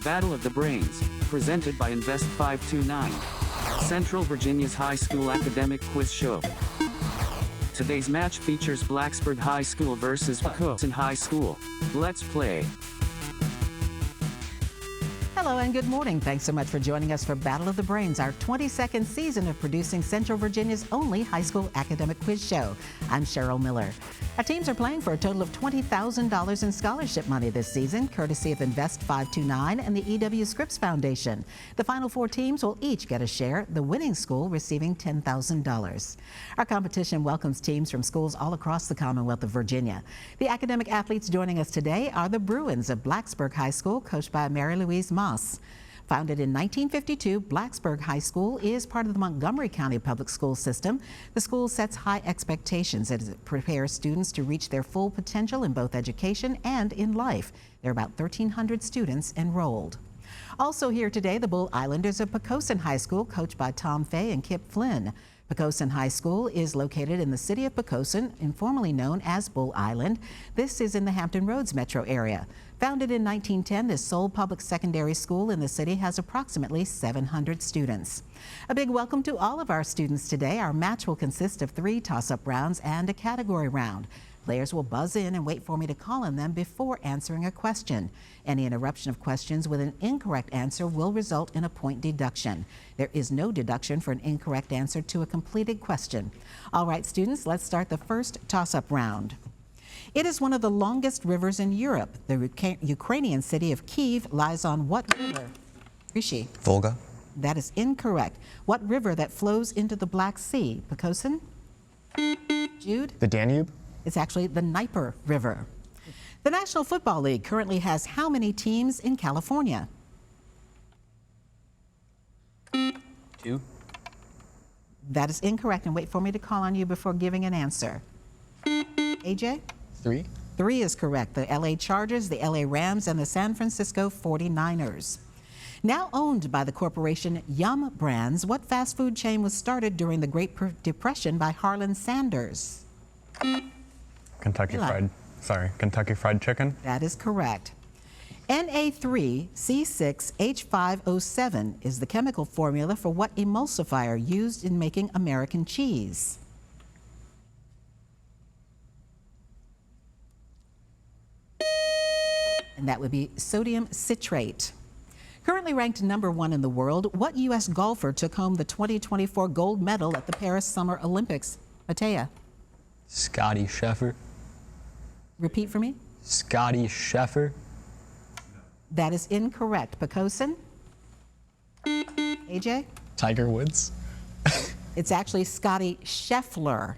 Battle of the Brains, presented by Invest 529. Central Virginia's high school academic quiz show. Today's match features Blacksburg High School versus POQUOSON High School. Let's play. Hello and good morning. Thanks so much for joining us for Battle of the Brains, our 22nd season of producing Central Virginia's only high school academic quiz show. I'm Cheryl Miller. Our teams are playing for a total of $20,000 in scholarship money this season, courtesy of Invest 529 and the E.W. Scripps Foundation. The final four teams will each get a share, the winning school receiving $10,000. Our competition welcomes teams from schools all across the Commonwealth of Virginia. The academic athletes joining us today are the Bruins of Blacksburg High School, coached by Mary Louise Moss. Founded in 1952, Blacksburg High School is part of the Montgomery County Public School System. The school sets high expectations as it prepares students to reach their full potential in both education and in life. There are about 1,300 students enrolled. Also here today, the Bull Islanders of POQUOSON High School, coached by Tom Fay and Kip Flynn. POQUOSON High School is located in the city of POQUOSON, informally known as Bull Island. This is in the Hampton Roads metro area. Founded in 1910, this sole public secondary school in the city has approximately 700 students. A big welcome to all of our students today. Our match will consist of 3 toss-up rounds and a category round. Players will buzz in and wait for me to call on them before answering a question. Any interruption of questions with an incorrect answer will result in a point deduction. There is no deduction for an incorrect answer to a completed question. All right, students, let's start the first toss-up round. It is one of the longest rivers in Europe. The Ukrainian city of Kyiv lies on what river? Rishi. Volga. That is incorrect. What river that flows into the Black Sea? POQUOSON? Jude? The Danube. It's actually the Dnieper River. The National Football League currently has how many teams in California? 2. That is incorrect, and wait for me to call on you before giving an answer. AJ? 3. 3 is correct. The LA Chargers, the LA Rams, and the San Francisco 49ers. Now owned by the corporation Yum Brands, what fast food chain was started during the Great Depression by Harlan Sanders? Kentucky Fried Chicken. That is correct. Na3C6H5O7 is the chemical formula for what emulsifier used in making American cheese? And that would be sodium citrate. Currently ranked #1 in the world, what U.S. golfer took home the 2024 gold medal at the Paris Summer Olympics? Matea. Scotty Scheffler. Repeat for me. Scotty Scheffler. That is incorrect. POQUOSON? AJ? Tiger Woods. It's actually Scotty Scheffler.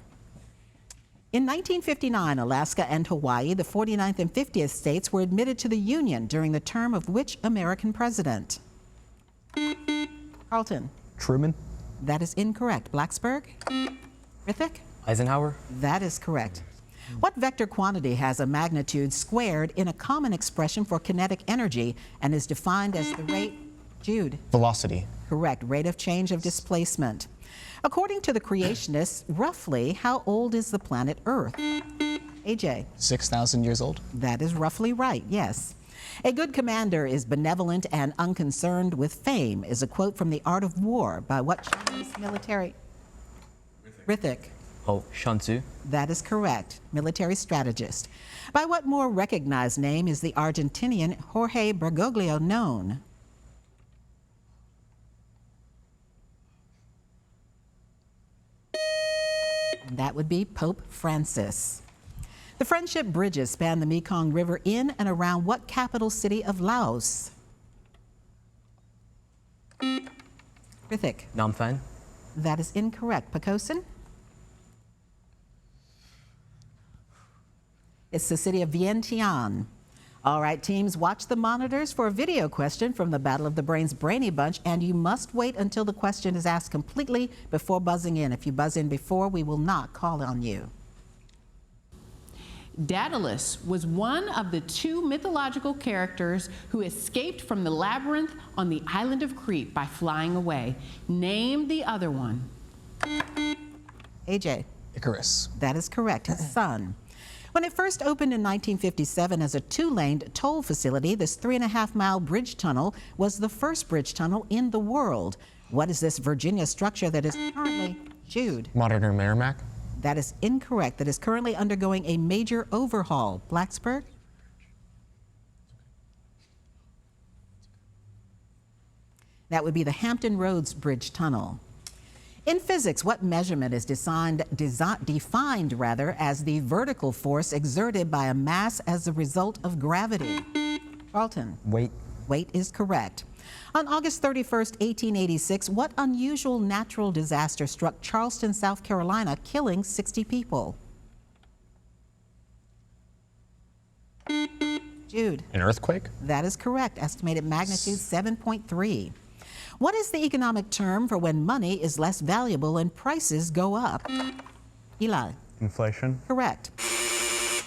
In 1959, Alaska and Hawaii, the 49th and 50th states, were admitted to the Union during the term of which American president? Carlton? Truman. That is incorrect. Blacksburg? Rithik? Eisenhower. That is correct. What vector quantity has a magnitude squared in a common expression for kinetic energy and is defined as the rate? Jude? Velocity. Correct. Rate of change of displacement. According to the creationists, roughly how old is the planet Earth? AJ? 6,000 years old. That is roughly right, yes. A good commander is benevolent and unconcerned with fame is a quote from The Art of War by what Chinese military? Rithik. Oh, Sun Tzu. That is correct. Military strategist. By what more recognized name is the Argentinian Jorge Bergoglio known? And that would be Pope Francis. The friendship bridges span the Mekong River in and around what capital city of Laos? Rithik. Phnom Penh. That is incorrect. POQUOSON? It's the city of Vientiane. All right, teams, watch the monitors for a video question from the Battle of the Brains Brainy Bunch, and you must wait until the question is asked completely before buzzing in. If you buzz in before, we will not call on you. Daedalus was one of the 2 mythological characters who escaped from the labyrinth on the island of Crete by flying away. Name the other one. AJ. Icarus. That is correct, his son. When it first opened in 1957 as a 2-laned toll facility, this 3.5-mile bridge tunnel was the first bridge tunnel in the world. What is this Virginia structure that is currently, Jude? Modern Merrimack. That is incorrect. That is currently undergoing a major overhaul. Blacksburg? That would be the Hampton Roads Bridge Tunnel. In physics, what measurement is defined as the vertical force exerted by a mass as a result of gravity? Carlton? Weight. Weight is correct. On August 31st, 1886, what unusual natural disaster struck Charleston, South Carolina, killing 60 people? Jude? An earthquake? That is correct. Estimated magnitude 7.3. What is the economic term for when money is less valuable and prices go up? Eli? Inflation. Correct.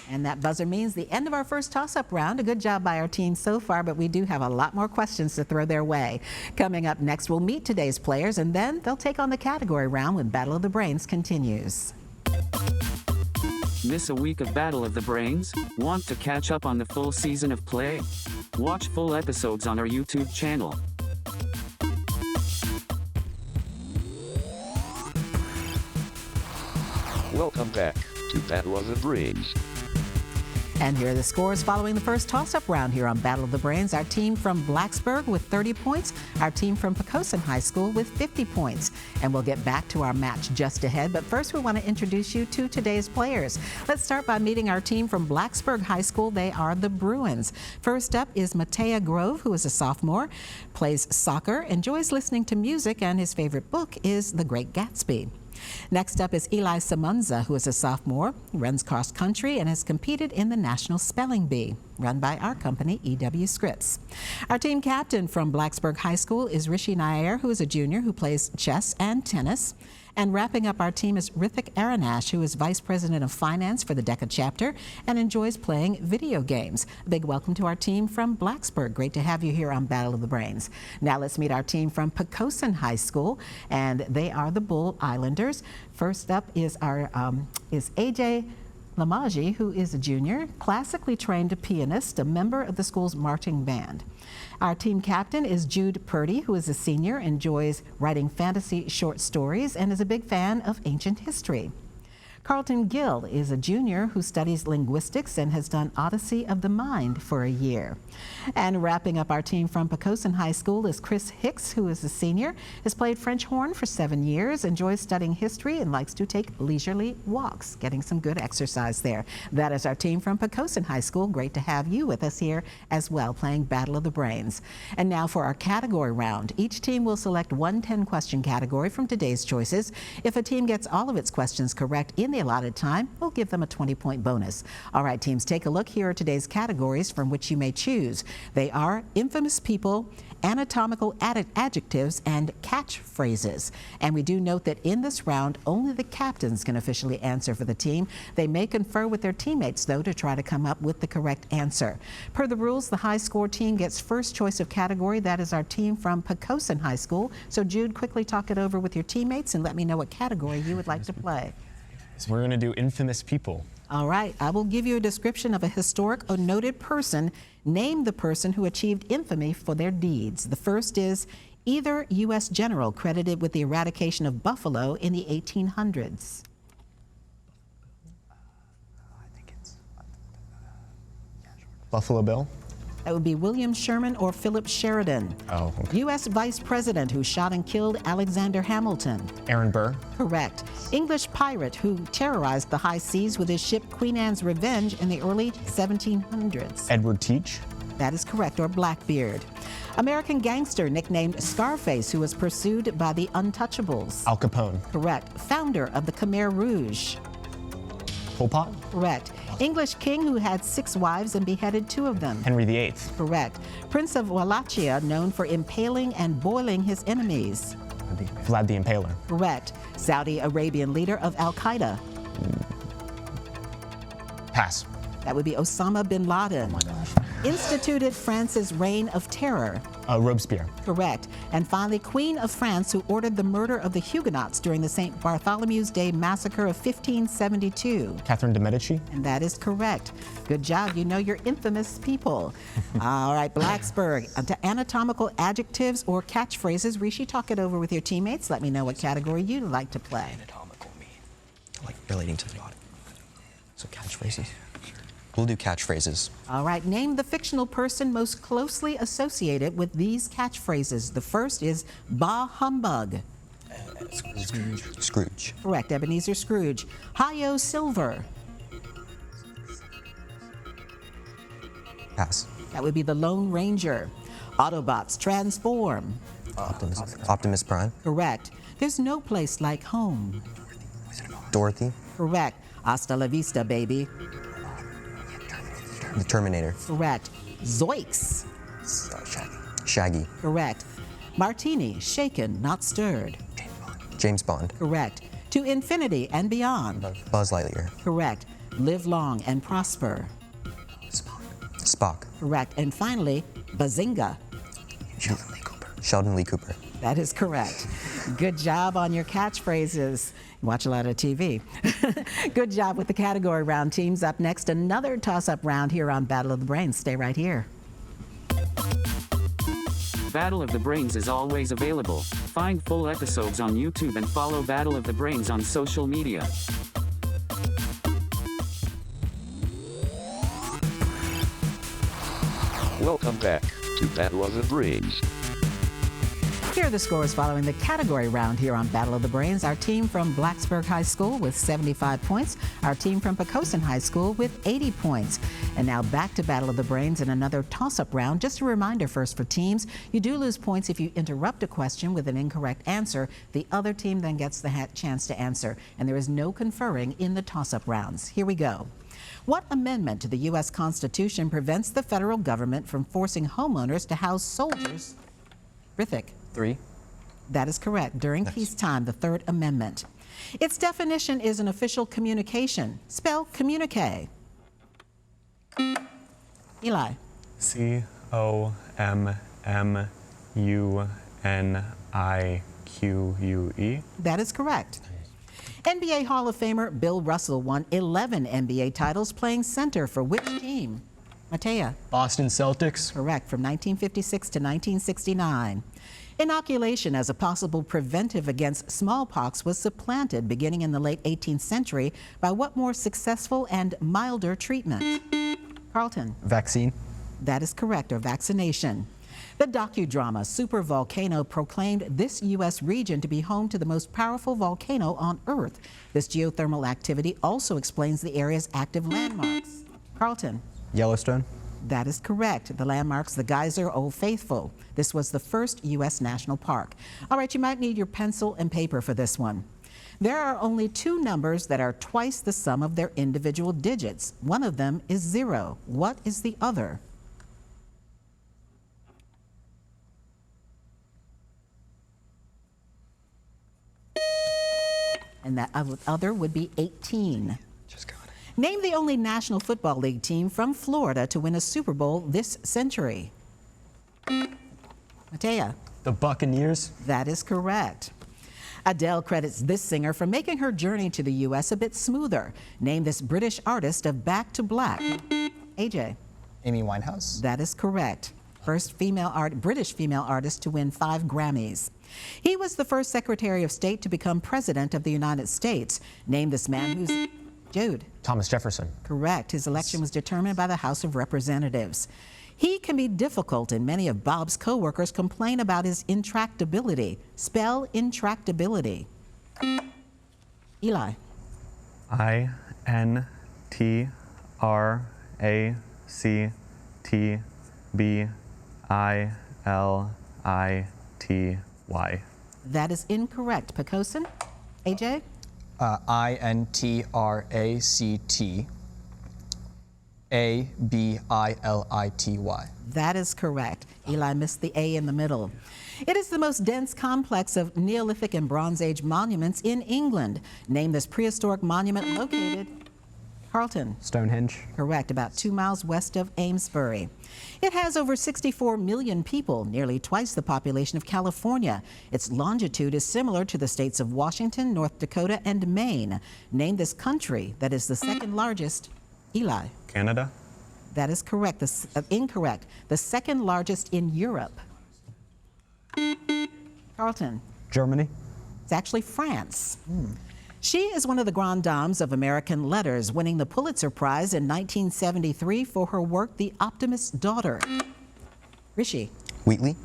And that buzzer means the end of our first toss-up round. A good job by our team so far, but we do have a lot more questions to throw their way. Coming up next, we'll meet today's players, and then they'll take on the category round when Battle of the Brains continues. Miss a week of Battle of the Brains? Want to catch up on the full season of play? Watch full episodes on our YouTube channel. Welcome back to Battle of the Brains. And here are the scores following the first toss-up round here on Battle of the Brains. Our team from Blacksburg with 30 points, our team from POQUOSON High School with 50 points. And we'll get back to our match just ahead, but first we want to introduce you to today's players. Let's start by meeting our team from Blacksburg High School. They are the Bruins. First up is Matea Grove, who is a sophomore, plays soccer, enjoys listening to music, and his favorite book is The Great Gatsby. Next up is Eli Samunza, who is a sophomore. He runs cross country and has competed in the National Spelling Bee, run by our company, EW Scripts. Our team captain from Blacksburg High School is Rishi Nair, who is a junior who plays chess and tennis. And wrapping up our team is Rithik Aranash, who is Vice President of Finance for the DECA chapter and enjoys playing video games. A big welcome to our team from Blacksburg. Great to have you here on Battle of the Brains. Now let's meet our team from POQUOSON High School, and they are the Bull Islanders. First up is AJ Lamaji, who is a junior, classically trained pianist, a member of the school's marching band. Our team captain is Jude Purdy, who is a senior, enjoys writing fantasy short stories, and is a big fan of ancient history. Carlton Gill is a junior who studies linguistics and has done Odyssey of the Mind for a year. And wrapping up our team from POQUOSON High School is Chris Hicks, who is a senior, has played French horn for 7 years, enjoys studying history, and likes to take leisurely walks, getting some good exercise there. That is our team from POQUOSON High School. Great to have you with us here as well, playing Battle of the Brains. And now for our category round. Each team will select one 10-question category from today's choices. If a team gets all of its questions correct in the allotted time, we'll give them a 20-point bonus. All right, teams, take a look. Here are today's categories from which you may choose. They are infamous people, anatomical adjectives, and catchphrases. And we do note that in this round, only the captains can officially answer for the team. They may confer with their teammates, though, to try to come up with the correct answer. Per the rules, the high score team gets first choice of category. That is our team from POQUOSON High School. So Jude, quickly talk it over with your teammates and let me know what category you would like to play. So we're going to do infamous people. All right, I will give you a description of a historic or noted person. Name the person who achieved infamy for their deeds. The first is either U.S. general credited with the eradication of buffalo in the 1800s. I think it's Buffalo Bill. That would be William Sherman or Philip Sheridan. Oh, okay. U.S. vice president who shot and killed Alexander Hamilton. Aaron Burr. Correct. English pirate who terrorized the high seas with his ship Queen Anne's Revenge in the early 1700s. Edward Teach. That is correct, or Blackbeard. American gangster nicknamed Scarface who was pursued by the Untouchables. Al Capone. Correct. Founder of the Khmer Rouge. Pol Pot. Correct. English king who had 6 wives and beheaded 2 of them. Henry VIII. Correct. Prince of Wallachia, known for impaling and boiling his enemies. Vlad the Impaler. Correct. Saudi Arabian leader of Al-Qaeda. Pass. That would be Osama bin Laden. Oh my gosh. instituted France's reign of terror? Robespierre. Correct. And finally, Queen of France, who ordered the murder of the Huguenots during the St. Bartholomew's Day massacre of 1572. Catherine de Medici. And that is correct. Good job. You know your infamous people. All right, Blacksburg. Anatomical adjectives or catchphrases. Rishi, talk it over with your teammates. Let me know what category you'd like to play. Anatomical mean, like relating to the body. So catchphrases. We'll do catchphrases. All right, name the fictional person most closely associated with these catchphrases. The first is bah humbug. Scrooge. Correct, Ebenezer Scrooge. Hi-yo Silver. Pass. That would be the Lone Ranger. Autobots transform. Optimus Prime. Correct. There's no place like home. Dorothy. Correct. Hasta la vista, baby. The Terminator. Correct. Zoinks. Shaggy. Correct. Martini, shaken, not stirred. James Bond. Correct. To infinity and beyond. Buzz Lightyear. Correct. Live long and prosper. Spock. Correct. And finally, Bazinga. Sheldon Lee Cooper. That is correct. Good job on your catchphrases. Watch a lot of TV. Good job with the category round. Teams up next. Another toss-up round here on Battle of the Brains. Stay right here. Battle of the Brains is always available. Find full episodes on YouTube and follow Battle of the Brains on social media. Welcome back to Battle of the Brains. Here are the scores following the category round here on Battle of the Brains. Our team from BLACKSBURG High School with 75 points. Our team from POQUOSON High School with 80 points. And now back to Battle of the Brains in another toss-up round. Just a reminder first for teams, you do lose points if you interrupt a question with an incorrect answer. The other team then gets the chance to answer. And there is no conferring in the toss-up rounds. Here we go. What amendment to the U.S. Constitution prevents the federal government from forcing homeowners to house soldiers? Rithik. 3. That is correct. During peacetime, the Third Amendment. Its definition is an official communication. Spell communique. Eli. COMMUNIQUE. That is correct. NBA Hall of Famer Bill Russell won 11 NBA titles playing center for which team? Matea. Boston Celtics. Correct, from 1956 to 1969. Inoculation as a possible preventive against smallpox was supplanted beginning in the late 18th century by what more successful and milder treatment? Carlton. Vaccine. That is correct, or vaccination. The docudrama Supervolcano proclaimed this U.S. region to be home to the most powerful volcano on Earth. This geothermal activity also explains the area's active landmarks. Carlton. Yellowstone. That is correct. The landmarks, the Geyser, Old Faithful. This was the first U.S. national park. All right, you might need your pencil and paper for this one. There are only two numbers that are twice the sum of their individual digits. One of them is 0. What is the other? And that other would be 18. Name the only National Football League team from Florida to win a Super Bowl this century. Matea. The Buccaneers. That is correct. Adele credits this singer for making her journey to the U.S. a bit smoother. Name this British artist of Back to Black. AJ. Amy Winehouse. That is correct. First British female artist to win 5 Grammys. He was the first Secretary of State to become President of the United States. Name this man who's... Jude. Thomas Jefferson. Correct. His election was determined by the House of Representatives. He can be difficult, and many of Bob's co-workers complain about his intractability. Spell intractability. Eli. INTRACTBILITY. That is incorrect. POQUOSON. AJ. INTRACTABILITY. That is correct. Eli missed the A in the middle. It is the most dense complex of Neolithic and Bronze Age monuments in England. Name this prehistoric monument located. Carlton. Stonehenge. Correct, about 2 miles west of Amesbury. It has over 64 million people, nearly twice the population of California. Its longitude is similar to the states of Washington, North Dakota, and Maine. Name this country that is the second largest. Eli. Canada. That is correct. Incorrect. The second largest in Europe. Carlton. Germany. It's actually France. She is one of the grandes dames of American letters, winning the Pulitzer Prize in 1973 for her work, The Optimist's Daughter. Rishi. Wheatley.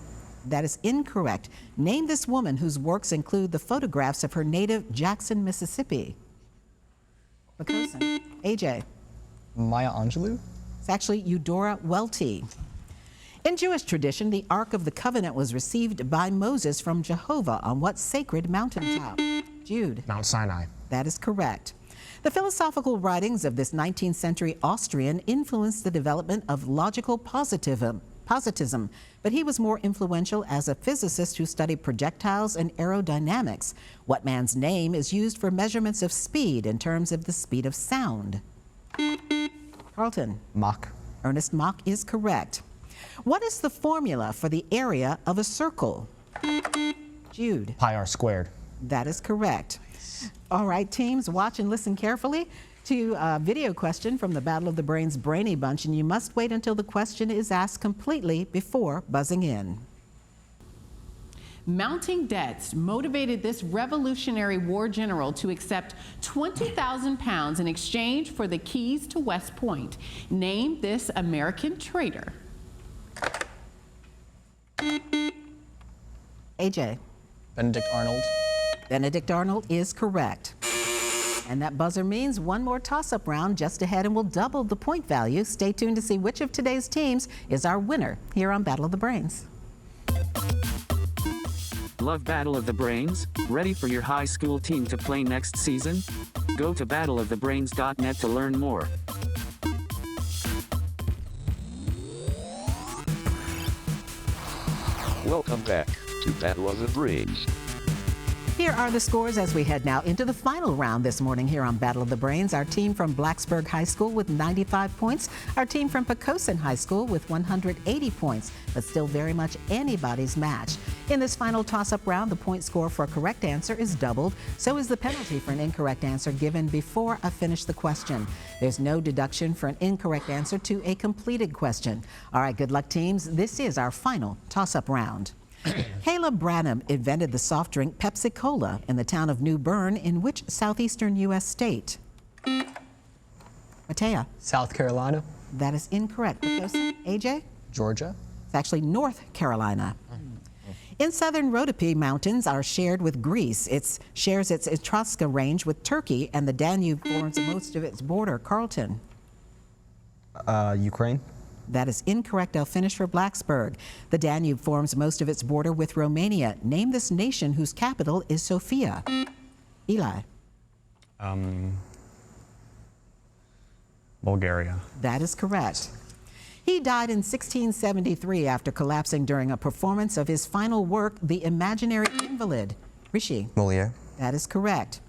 That is incorrect. Name this woman whose works include the photographs of her native Jackson, Mississippi. POQUOSON. AJ. Maya Angelou. It's actually Eudora Welty. In Jewish tradition, the Ark of the Covenant was received by Moses from Jehovah on what sacred mountaintop? Jude. Mount Sinai. That is correct. The philosophical writings of this 19th century Austrian influenced the development of logical positivism, but he was more influential as a physicist who studied projectiles and aerodynamics. What man's name is used for measurements of speed in terms of the speed of sound? Carlton. Mach. Ernest Mach is correct. What is the formula for the area of a circle? Jude. Pi r squared. That is correct. All right, teams, watch and listen carefully to a video question from the Battle of the Brains Brainy Bunch, and you must wait until the question is asked completely before buzzing in. Mounting debts motivated this Revolutionary War general to accept 20,000 pounds in exchange for the keys to West Point. Name this American traitor. AJ. Benedict Arnold. Benedict Arnold is correct. And that buzzer means one more toss-up round just ahead and will double the point value. Stay tuned to see which of today's teams is our winner here on Battle of the Brains. Love Battle of the Brains? Ready for your high school team to play next season? Go to battleofthebrains.net to learn more. Welcome back to Battle of the Brains. Here are the scores as we head now into the final round this morning here on Battle of the Brains. Our team from BLACKSBURG High School with 95 points. Our team from POQUOSON High School with 180 points, but still very much anybody's match. In this final toss-up round, the point score for a correct answer is doubled. So is the penalty for an incorrect answer given before I finish the question. There's no deduction for an incorrect answer to a completed question. All right, good luck, teams. This is our final toss-up round. Caleb Branham invented the soft drink Pepsi-Cola in the town of New Bern in which southeastern U.S. state? Matea. South Carolina. That is incorrect. POQUOSON. AJ? Georgia. It's actually North Carolina. In southern Rhodope Mountains are shared with Greece. It shares its Etrusca range with Turkey, and the Danube forms most of its border. Carlton. Ukraine. That is incorrect. I'll finish for BLACKSBURG. The Danube forms most of its border with Romania. Name this nation whose capital is Sofia. Eli. Bulgaria. That is correct. He died in 1673 after collapsing during a performance of his final work, The Imaginary Invalid. Rishi. Moliere. That is correct.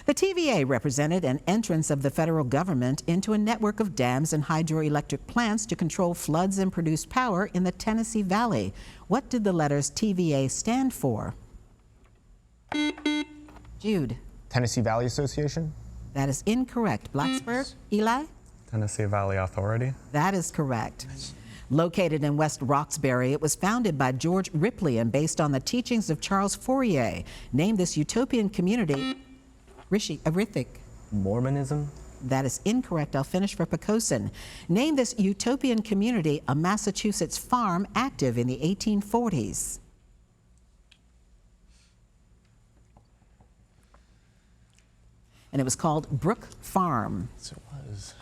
The TVA represented an entrance of the federal government into a network of dams and hydroelectric plants to control floods and produce power in the Tennessee Valley. What did the letters TVA stand for? Jude. Tennessee Valley Association. That is incorrect. BLACKSBURG. Eli. Tennessee Valley Authority. That is correct. Located in West Roxbury, it was founded by George Ripley and based on the teachings of Charles Fourier. Name this utopian community. Rishi, Arithik. Mormonism. That is incorrect. I'll finish for POQUOSON. Name this utopian community, a Massachusetts farm active in the 1840s. And it was called Brook Farm. Yes, it was.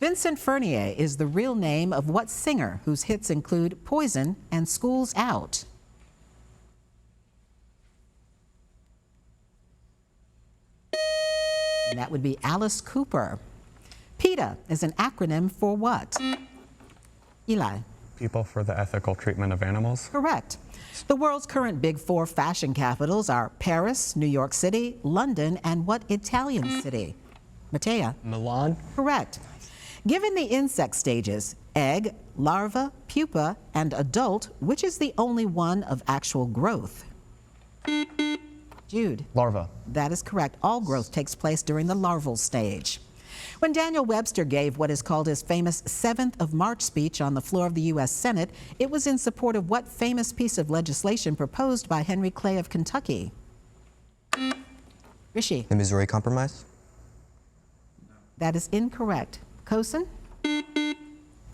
Vincent Furnier is the real name of what singer whose hits include Poison and School's Out? And that would be Alice Cooper. PETA is an acronym for what? Eli. People for the Ethical Treatment of Animals. Correct. The world's current big four fashion capitals are Paris, New York City, London, and what Italian city? Matea. Milan. Correct. Given the insect stages, egg, larva, pupa, and adult, which is the only one of actual growth? Jude. Larva. That is correct. All growth takes place during the larval stage. When Daniel Webster gave what is called his famous 7th of March speech on the floor of the U.S. Senate, it was in support of what famous piece of legislation proposed by Henry Clay of Kentucky? Rishi. The Missouri Compromise. That is incorrect. POQUOSON?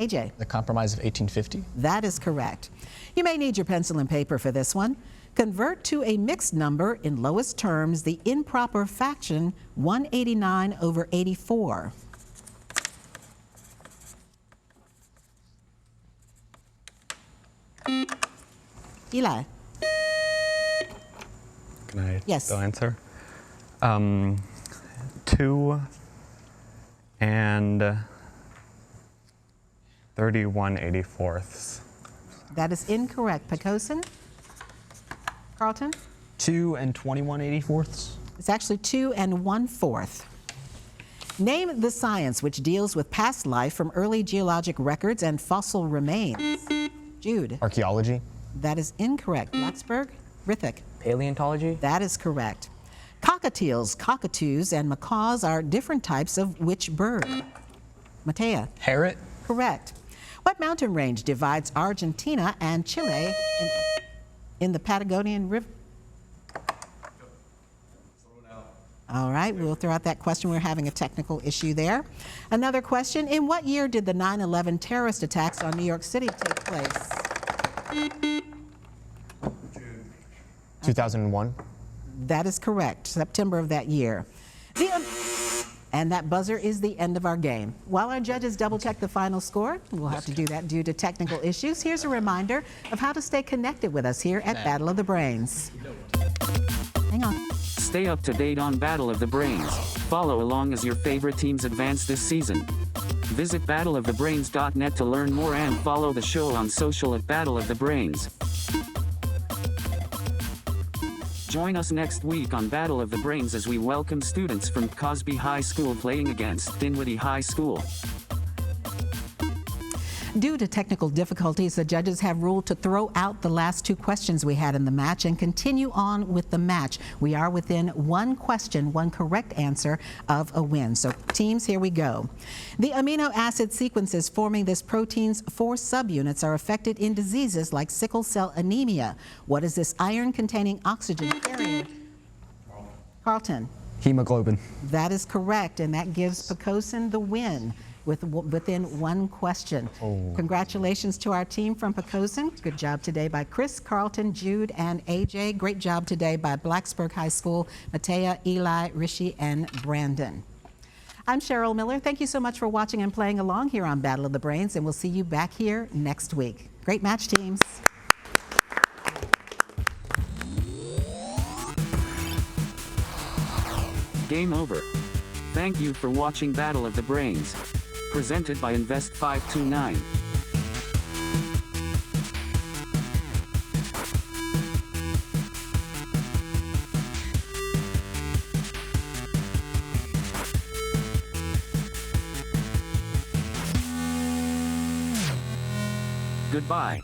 AJ. The Compromise of 1850. That is correct. You may need your pencil and paper for this one. Convert to a mixed number in lowest terms the improper fraction 189 over 84. Eli. Can I Yes. still answer? 2 and 31/84. That is incorrect. POQUOSON? Carlton? 2 and 21/84. It's actually 2 and 1/4. Name the science which deals with past life from early geologic records and fossil remains. Jude. Archaeology. That is incorrect. BLACKSBURG? Rithik. Paleontology. That is correct. Cockatiels, cockatoos, and macaws are different types of which bird? Matea. Parrot. Correct. What mountain range divides Argentina and Chile in the Patagonian River? All right, we'll throw out that question. We're having a technical issue there. Another question. In what year did the 9/11 terrorist attacks on New York City take place? 2001. That is correct. September of that year. And that buzzer is the end of our game. While our judges double check the final score, we'll have to do that due to technical issues. Here's a reminder of how to stay connected with us here at Battle of the Brains. Hang on. Stay up to date on Battle of the Brains. Follow along as your favorite teams advance this season. Visit battleofthebrains.net to learn more and follow the show on social at Battle of the Brains. Join us next week on Battle of the Brains as we welcome students from Cosby High School playing against Dinwiddie High School. Due to technical difficulties, the judges have ruled to throw out the last 2 questions we had in the match and continue on with the match. We are within 1 question, 1 correct answer of a win. So teams, here we go. The amino acid sequences forming this protein's 4 subunits are affected in diseases like sickle cell anemia. What is this iron-containing oxygen carrier? Carlton. Hemoglobin. That is correct, and that gives POQUOSON the win within 1 question. Congratulations to our team from POQUOSON. Good job today by Chris, Carlton, Jude, and AJ. Great job today by BLACKSBURG High School, Matea, Eli, Rishi, and Brandon. I'm Cheryl Miller. Thank you so much for watching and playing along here on Battle of the Brains, and we'll see you back here next week. Great match, teams. Game over. Thank you for watching Battle of the Brains. Presented by Invest 529. Goodbye.